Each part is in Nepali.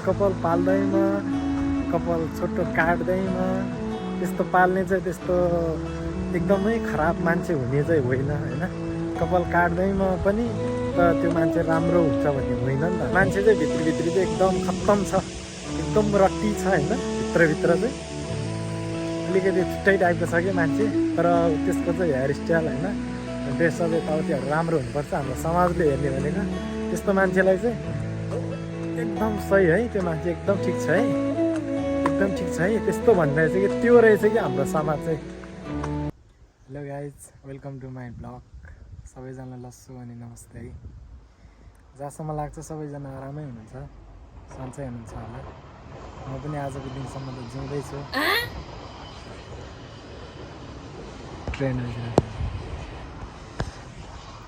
कपाल पाल्दैमा कपाल छोटो काट्दैमा त्यस्तो पाल्ने चाहिँ त्यस्तो एकदमै खराब मान्छे हुने चाहिँ होइन होइन। कपाल काट्दैमा पनि त त्यो मान्छे राम्रो हुन्छ भन्ने होइन नि त। मान्छे चाहिँ भित्री चाहिँ एकदम खत्तम छ, एकदम रट्टी छ होइन। भित्र चाहिँ अलिकति छुट्टै टाइपको छ कि मान्छे, तर त्यसको चाहिँ हेयर स्टाइल होइन, ड्रेसअप यताउतिहरू राम्रो हुनुपर्छ। हाम्रो समाजले हेर्ने भनेको त्यस्तो मान्छेलाई चाहिँ एकदम सही है, त्यो मान्छे एकदम ठिक छ है, एकदम ठिक छ है, त्यस्तो भन्दै चाहिँ कि त्यो रहेछ कि हाम्रो समाज चाहिँ। Hello guys, welcome to my blog. सबैजनालाई लस्सु अनि नमस्ते है। जहाँसम्म लाग्छ सबैजना आरामै हुनुहुन्छ, सन्चै हुनुहुन्छ होला। म पनि आजको दिनसम्म त जिउँदैछु। ट्रेन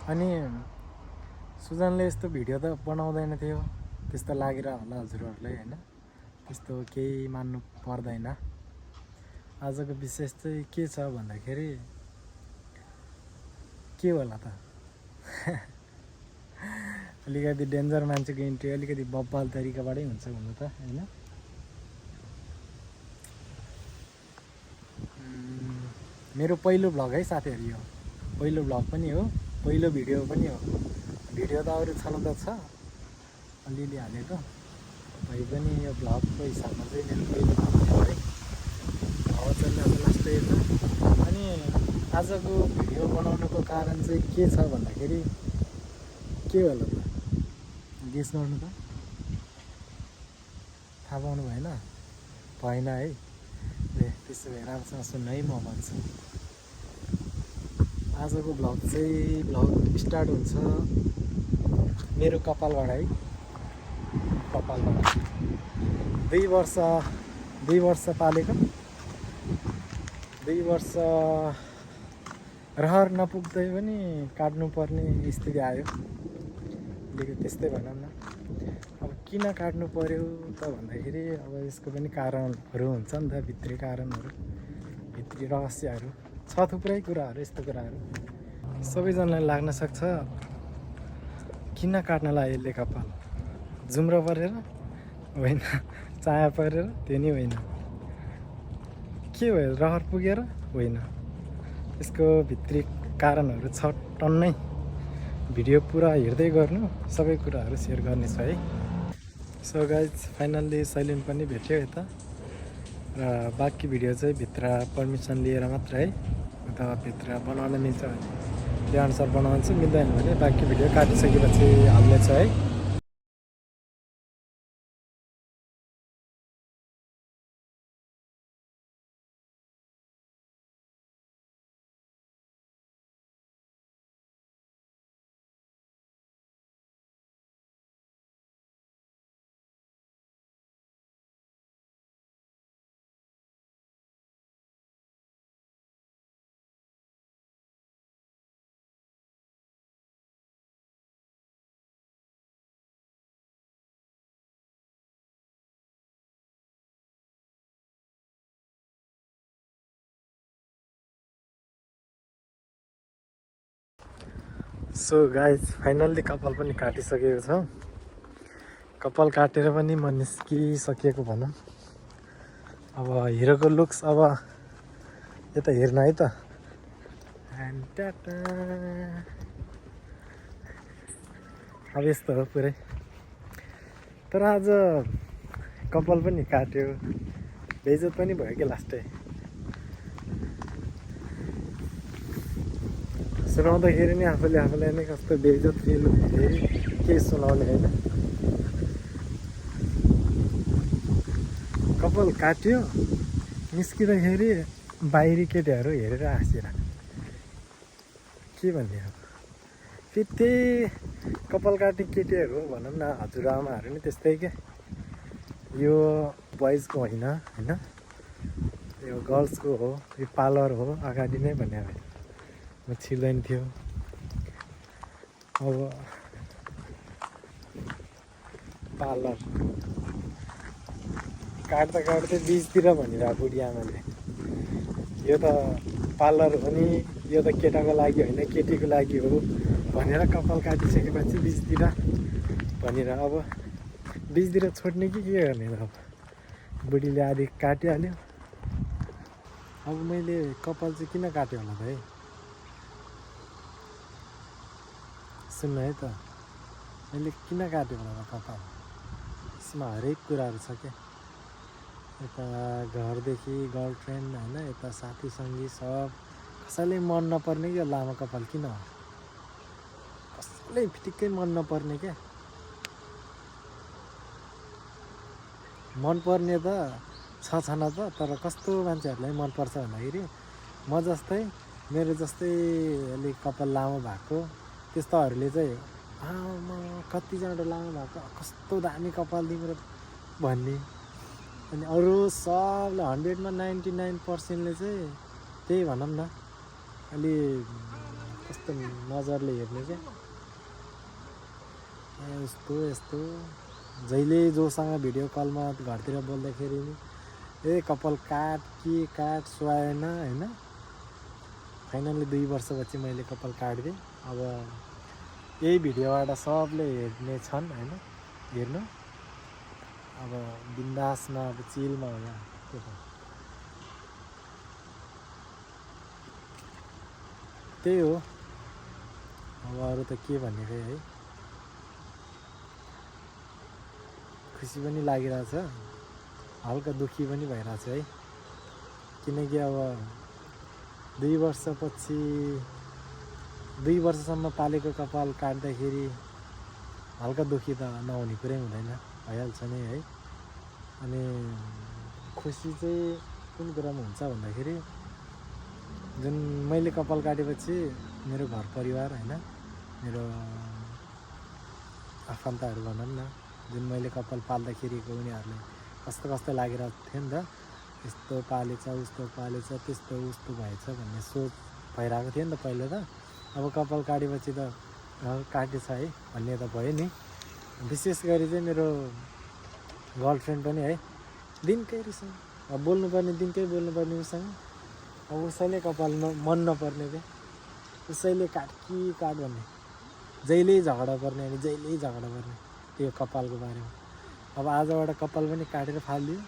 अनि सुजनले यस्तो भिडियो त बनाउँदैन थियो, त्यस्तो लागेर होला हजुरहरूलाई होइन। त्यस्तो केही मान्नु पर्दैन। आजको विशेष चाहिँ के छ भन्दाखेरि के होला त अलिकति डेन्जर मान्छेको इन्ट्री अलिकति बब्बाल तरिकाबाटै हुन्छ हुनु त होइन। मेरो पहिलो भ्लग है साथीहरू, यो पहिलो भ्लग पनि हो, पहिलो भिडियो पनि हो। भिडियो त अरू छन त छ अलिअलि हालेको, भए पनि यो भ्लगको हिसाबमा चाहिँ मेरो पहिलो भ्लग है। हावा चल्ने अब लास्टै छ। अनि आजको भिडियो बनाउनुको कारण चाहिँ के छ भन्दाखेरि के होला त, गेस गर्नु त, थाहा पाउनु भएन है। त्यसो भए राम्रोसँग सुन्नु है, म भन्छु। आजको भ्लग स्टार्ट हुन्छ मेरो कपालबाट है, कपालबाट। 2 वर्ष पालेको, 2 वर्ष रहर नपुग्दै पनि काट्नुपर्ने स्थिति आयो। त्यस्तै भनौँ न। अब किन काट्नु पर्यो त भन्दाखेरि अब यसको पनि कारणहरू हुन्छ नि त, भित्री कारणहरू, भित्री रहस्यहरू छ, थुप्रै कुराहरू, यस्तो कुराहरू सबैजनालाई लाग्न सक्छ। किन काट्न लाग्यो यसले कपाल? जुम्रो परेर होइन, चाया परेर त्यो नि होइन, के भयो रहर पुगेर होइन। यसको भित्री कारणहरू छ टन्नै। भिडियो पुरा हेर्दै गर्नु, सबै कुराहरू सेयर गर्नेछ है। सो गाइज, फाइनल्ली सैलुन पनि भेट्यो यता, र बाँकी भिडियो चाहिँ भित्र पर्मिसन लिएर मात्र है। अथवा भित्र बनाउन मिल्छ भने त्यो अनुसार बनाउँछु, मिल्दैन भने बाँकी भिडियो काटिसकेपछि हाल्नेछ है। सो गाइज, फाइनल्ली कपाल पनि काटिसकेको छ। कपाल काटेर पनि म निस्किसकेको भनौँ। अब हिरोको लुक्स अब यता हेर्नु है त। अब यस्तो हो पुरै। तर आज कपाल पनि काट्यो, बेइज्जत पनि भयो कि लास्टै। सुनाउँदाखेरि नि आफूलाई नै कस्तो बेइज्जत फिल हुन्थ्यो, के सुनाउने होइन। कपाल काट्यो, निस्किँदाखेरि बाहिरी केटीहरू हेरेर हाँसेर के भन्ने हो। फेरि त्यही कपाल काट्ने केटीहरू भनौँ न, हजुरआमाहरू नि त्यस्तै के, यो बोइजको होइन, यो गर्ल्सको हो, यो पार्लर हो अगाडि नै भन्ने भयो। म छिर्दैन थियो। अब पार्लर काट्दै बिचतिर भनिरहेको बुढी आमाले, यो त पार्लर हो नि, यो त केटाको लागि होइन केटीको लागि हो भनेर कपाल काटिसकेपछि बिचतिर भनेर। अब बिचतिर छोड्ने कि के गर्ने अब बुढीले आधी काटिहाल्यो। अब मैले कपाल चाहिँ किन काट्यो होला त है, सुन्नु है त, मैले किन काट्यो होला कपाल, यसमा हरेक कुराहरू छ क्या। यता घरदेखि गर्लफ्रेन्ड होइन, यता साथी सङ्गी सब, कसैले मन नपर्ने कि लामो कपाल किन हो, कसैले फिटिक्कै मन नपर्ने क्या। मनपर्ने त छन त, तर कस्तो मान्छेहरूलाई मनपर्छ भन्दाखेरि म जस्तै, मेरो जस्तै अलिक कपाल लामो भएको त्यस्तोहरूले चाहिँ म कतिजना लामो भएको कस्तो दामी कपाल तिम्रो भन्ने। अनि अरू सबले 100मा 99%ले चाहिँ त्यही भनौँ न, अलि कस्तो नजरले हेर्ने क्या, यस्तो यस्तो। जहिले जोसँग भिडियो कलमा घरतिर बोल्दाखेरि नि कपाल काट के काट सुहाएन होइन। फाइनल्ली 2 वर्षपछि मैले कपाल काटिदिएँ। अब यही भिडियोबाट सबले हेर्ने छन् होइन, हेर्नु अब बिन्दासमा, अब चिलमा हो यहाँ त्यो त। त्यही हो, अब अरू त के भन्ने खै है। खुसी पनि लागिरहेछ, हल्का दुःखी पनि भइरहेछ है, किनकि अब 2 वर्षपछि 2 वर्षसम्म पालेको कपाल काट्दाखेरि हल्का दुःखी त नहुने कुरै हुँदैन, भइहाल्छ नै है। अनि खुसी चाहिँ कुन कुरामा हुन्छ भन्दाखेरि, जुन मैले कपाल काटेपछि मेरो घर परिवार होइन, मेरो आफन्तहरू भनौँ न, जुन मैले कपाल पाल्दाखेरिको उनीहरूलाई कस्तो कस्तो लागिरहेको थियो नि त, यस्तो पालेछ उस्तो पालेछ त्यस्तो उस्तो भएछ भन्ने सोच भइरहेको थियो नि त पहिला त। अब कपाल काटेपछि त काटेछ है भन्ने त भयो नि। विशेष गरी चाहिँ मेरो गर्लफ्रेन्ड पनि है, दिनकै रिसाउँ, अब बोल्नुपर्ने दिनकै बोल्नुपर्ने उसँग, अब उसैले कपाल मन नपर्ने क्या, उसैले काट कि काट भन्ने, जहिले झगडा पर्ने, अनि जहिले झगडा पर्ने त्यो कपालको बारेमा। अब आजबाट कपाल पनि काटेर फालिदियो,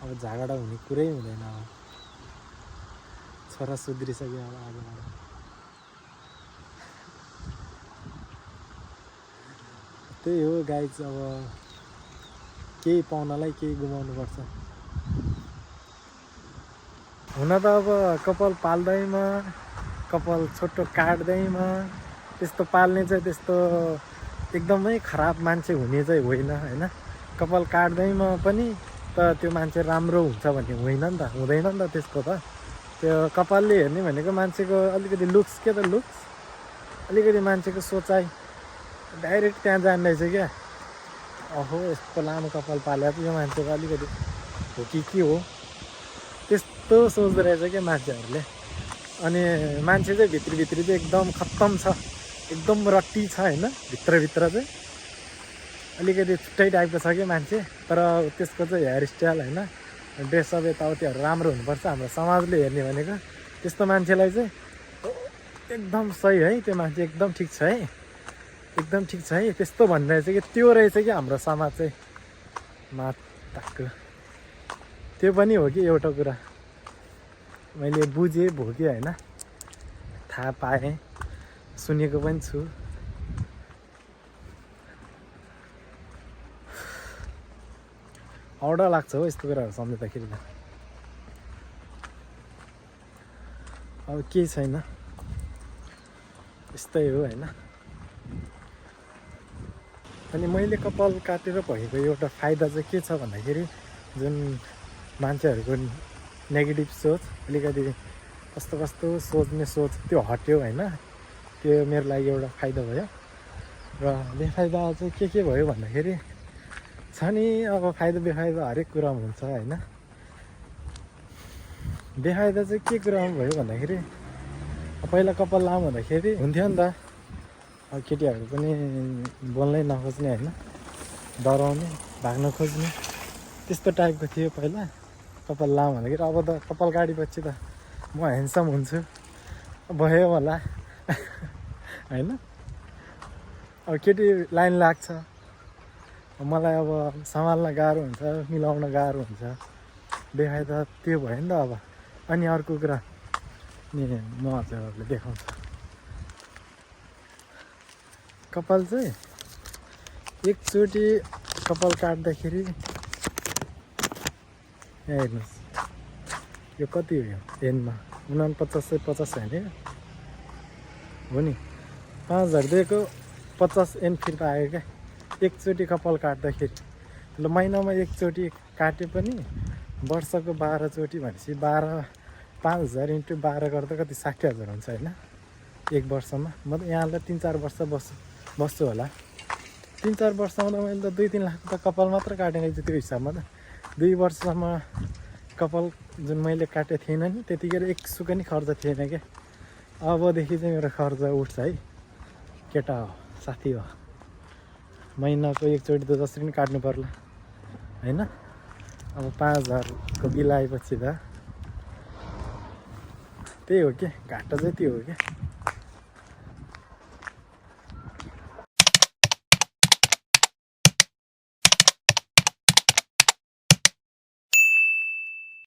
अब झगडा हुने कुरै हुँदैन। अब छोरा सुध्रिसक्यो अब आजबाट। त्यही हो गाइज, अब केही पाउनलाई केही गुमाउनुपर्छ। हुन त अब कपाल पाल्दैमा, कपाल छोटो काट्दैमा, त्यस्तो पाल्ने चाहिँ त्यस्तो एकदमै खराब मान्छे हुने चाहिँ होइन होइन। कपाल काट्दैमा पनि त त्यो मान्छे राम्रो हुन्छ भन्ने होइन नि त, हुँदैन नि त त्यसको त। त्यो कपालले हेर्ने भनेको मान्छेको अलिकति लुक्स के त, लुक्स अलिकति मान्छेको सोचाइ डाइरेक्ट त्यहाँ जान्दैछ क्या। अहो यस्तो लामो कपाल पालेर यो मान्छेको अलिकति हो कि के हो, त्यस्तो सोच्दो रहेछ क्या मान्छेहरूले। अनि मान्छे चाहिँ भित्री चाहिँ एकदम खत्तम छ, एकदम रट्टी छ होइन, भित्रभित्र चाहिँ अलिकति छुट्टै टाइपको छ कि मान्छे। तर त्यसको चाहिँ हेयर स्टाइल होइन, ड्रेसअप यताउतिहरू राम्रो हुनुपर्छ। हाम्रो समाजले हेर्ने भनेको त्यस्तो मान्छेलाई चाहिँ एकदम सही है, त्यो मान्छे एकदम ठिक छ है, एकदम ठिक छ है, त्यस्तो भनिरहेछ कि। त्यो रहेछ कि हाम्रो समाज चाहिँ, माताको। त्यो पनि हो कि एउटा कुरा मैले बुझेँ भोगेँ होइन, थाहा पाएँ, सुनेको पनि छु। औडा लाग्छ हो यस्तो कुराहरू सम्झिँदाखेरि त। अब केही छैन, यस्तै हो होइन। अनि मैले कपाल काटेर भएको एउटा फाइदा चाहिँ के छ भन्दाखेरि, जुन मान्छेहरूको नेगेटिभ सोच, अलिकति कस्तो कस्तो सोच्ने सोच त्यो हट्यो होइन। त्यो मेरो लागि एउटा फाइदा भयो। र बेफाइदा चाहिँ के भयो भन्दाखेरि छ नि, अब फाइदा बेफाइदा हरेक कुरामा हुन्छ होइन। बेफाइदा चाहिँ के कुरामा भयो भन्दाखेरि, पहिला कपाल लामो हुँदाखेरि हुन्थ्यो नि त, अब केटीहरू पनि बोल्नै नखोज्ने होइन, डराउने, भाग्न खोज्ने, त्यस्तो टाइपको थियो पहिला कपाल लामो हुँदाखेरि। अब त कपाल काटेपछि त म ह्यान्डसम हुन्छु भयो होला होइन। अब केटी लाइन लाग्छ मलाई अब सम्हाल्न गाह्रो हुन्छ, मिलाउन गाह्रो हुन्छ, देखाइ त त्यो भयो नि त अब। अनि अर्को कुरा नि म हजुरहरूले देखाउँछु। कपाल चाहिँ एकचोटि कपाल काट्दाखेरि यहाँ हेर्नुहोस्, यो कति हो? यो एनमा 4950 होइन हो नि, 5000 दिएको 50 एन फिर्ता आयो क्या एकचोटि कपाल काट्दाखेरि। ल महिनामा एकचोटि काटे पनि वर्षको 12 चोटि भनेपछि 5000 × 12 गर्दा कति 60000 हुन्छ होइन एक वर्षमा। म त यहाँलाई 3-4 वर्ष बस्छु होला। 3-4 वर्षमा त मैले त 2-3 लाख त कपाल मात्र काटेको छु। त्यो हिसाबमा त 2 वर्षमा कपाल जुन मैले काटेको थिएन नि त्यतिखेर 1 सुको नि खर्च थिएन क्या। अबदेखि चाहिँ मेरो खर्च उठ्छ है, केटा हो साथी हो। महिनाको एकचोटि त जसरी पनि काट्नु पर्ला होइन। अब 5000को बिल आएपछि त त्यही हो क्या, घाटा चाहिँ त्यो हो क्या।